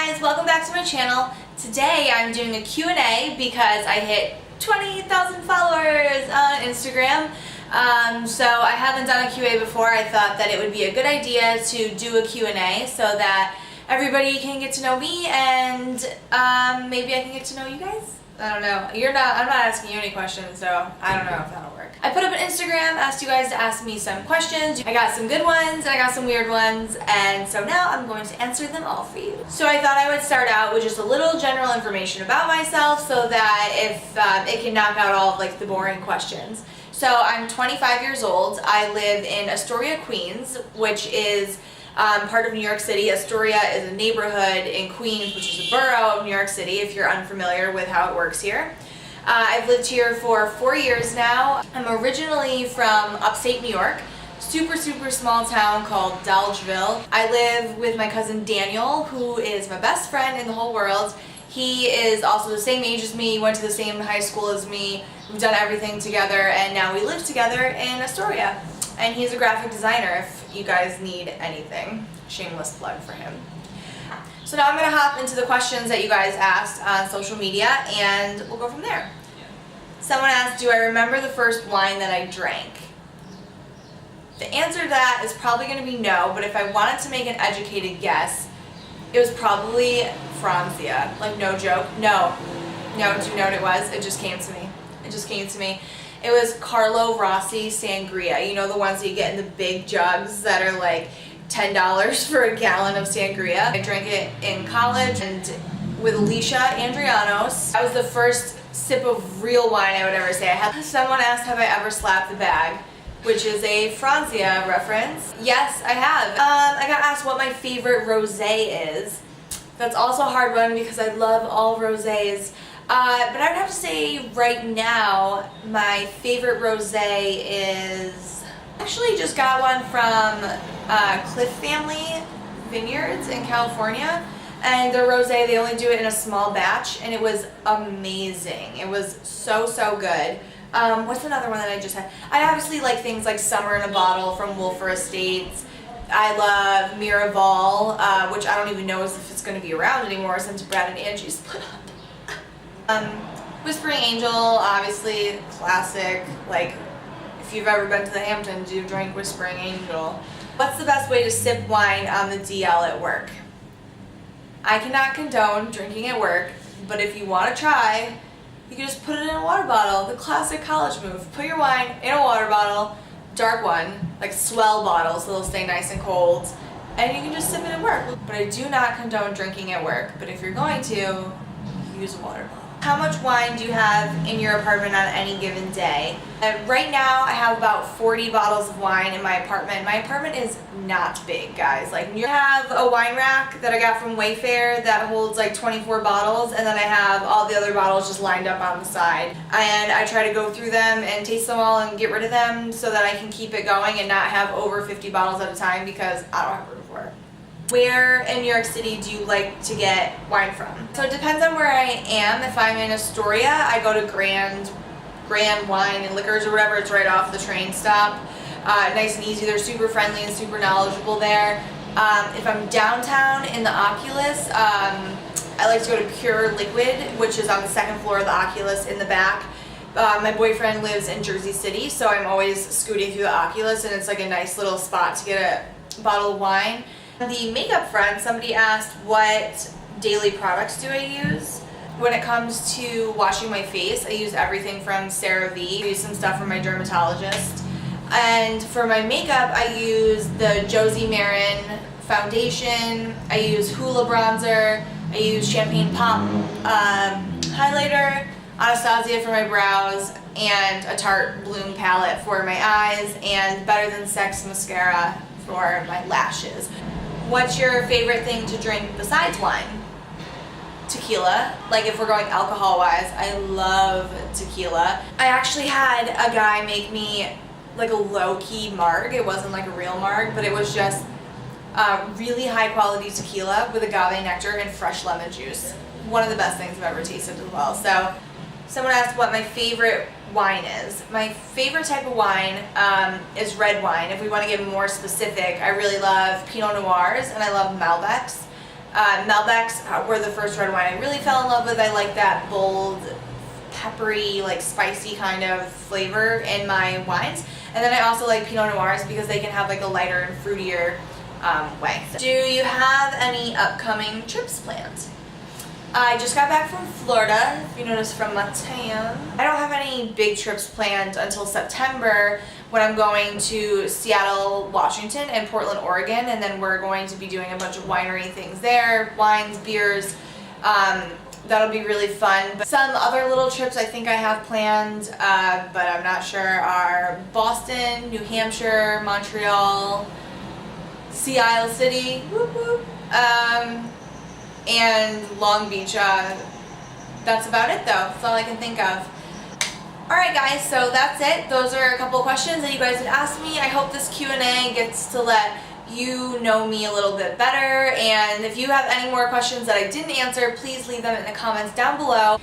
guys, welcome back to my channel. Today I'm doing a Q&A because I hit 20,000 followers on Instagram. So I haven't done a Q&A before. I thought that it would be a good idea to do a Q&A so that everybody can get to know me and maybe I can get to know you guys. I don't know. I'm not asking you any questions, so I don't know if that'll work. I put up an Instagram, asked you guys to ask me some questions. I got some good ones and I got some weird ones, and so now I'm going to answer them all for you. So I thought I would start out with just a little general information about myself so that if it can knock out all of like the boring questions. So I'm 25 years old. I live in Astoria, Queens, which is part of New York City. Astoria is a neighborhood in Queens, which is a borough of New York City, if you're unfamiliar with how it works here. I've lived here for 4 years now. I'm originally from upstate New York, super small town called Dolgeville. I live with my cousin Daniel, who is my best friend in the whole world. He is also the same age as me, went to the same high school as me. We've done everything together, and now we live together in Astoria. And he's a graphic designer if you guys need anything. Shameless plug for him. So now I'm going to hop into the questions that you guys asked on social media, and we'll go from there. Someone asked, do I remember the first wine that I drank? The answer to that is probably going to be no, but if I wanted to make an educated guess, it was probably Franzia. Like, no joke. No. No, do you know what it was? It just came to me. It just came to me. It was Carlo Rossi Sangria. You know, the ones that you get in the big jugs that are like $10 for a gallon of sangria. I drank it in college and with Alicia Andrianos. That was the first sip of real wine I would ever say I had. Someone asked, have I ever slapped the bag? Which is a Franzia reference. Yes, I have. I got asked what my favorite rosé is. That's also a hard one because I love all rosés. But I'd have to say right now, my favorite rosé is... Actually just got one from Cliff Family Vineyards in California. And their rosé, they only do it in a small batch, and it was amazing. It was so good. What's another one that I just had? I obviously like things like Summer in a Bottle from Wolfer Estates. I love Miraval, which I don't even know if it's going to be around anymore since Brad and Angie split up. Whispering Angel, obviously classic. Like, if you've ever been to the Hamptons, you've drank Whispering Angel. What's the best way to sip wine on the DL at work? I cannot condone drinking at work, but if you want to try, you can just put it in a water bottle. The classic college move. Put your wine in a water bottle, dark one, like Swell bottles, so they'll stay nice and cold, and you can just sip it at work. But I do not condone drinking at work, but if you're going to, use a water bottle. How much wine do you have in your apartment on any given day? Right now I have about 40 bottles of wine in my apartment. My apartment is not big, guys. Like, you have a wine rack that I got from Wayfair that holds like 24 bottles, and then I have all the other bottles just lined up on the side. And I try to go through them and taste them all and get rid of them so that I can keep it going and not have over 50 bottles at a time because I don't have room for it. Where in New York City do you like to get wine from? So it depends on where I am. If I'm in Astoria, I go to Grand Wine and Liquors or whatever. It's right off the train stop. Nice and easy. They're super friendly and super knowledgeable there. If I'm downtown in the Oculus, I like to go to Pure Liquid, which is on the second floor of the Oculus in the back. My boyfriend lives in Jersey City, so I'm always scooting through the Oculus, and it's like a nice little spot to get a bottle of wine. The makeup front, somebody asked what daily products do I use. When it comes to washing my face, I use everything from CeraVe. I use some stuff from my dermatologist. And for my makeup, I use the Josie Marin foundation. I use Hoola bronzer. I use Champagne Pop highlighter, Anastasia for my brows, and a Tarte Bloom palette for my eyes, and Better Than Sex mascara for my lashes. What's your favorite thing to drink besides wine? Tequila. Like, if we're going alcohol wise, I love tequila. I actually had a guy make me like a low-key marg. It wasn't like a real marg, but it was just really high quality tequila with agave nectar and fresh lemon juice. One of the best things I've ever tasted as well. So someone asked what my favorite wine is. My favorite type of wine is red wine. If we want to get more specific, I really love Pinot Noirs and I love Malbecs. Malbecs were the first red wine I really fell in love with. I like that bold, peppery, like spicy kind of flavor in my wines. And then I also like Pinot Noirs because they can have like a lighter and fruitier way. Do you have any upcoming trips planned? I just got back from Florida, if you noticed from my tan. I don't have any big trips planned until September when I'm going to Seattle, Washington, and Portland, Oregon, and then we're going to be doing a bunch of winery things there, wines, beers. That'll be really fun. But some other little trips I think I have planned, but I'm not sure, are Boston, New Hampshire, Montreal, Sea Isle City, whoop whoop, and Long Beach. That's about it though. That's all I can think of. Alright guys, so that's it. Those are a couple of questions that you guys had asked me. I hope this Q&A gets to let you know me a little bit better, and if you have any more questions that I didn't answer, please leave them in the comments down below.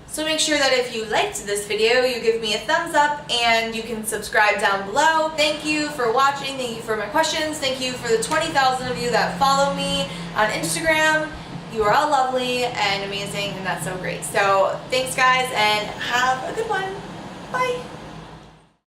So make sure that if you liked this video, you give me a thumbs up and you can subscribe down below. Thank you for watching, thank you for my questions, thank you for the 20,000 of you that follow me on Instagram. You are all lovely and amazing, and that's so great. So thanks guys, and have a good one. Bye.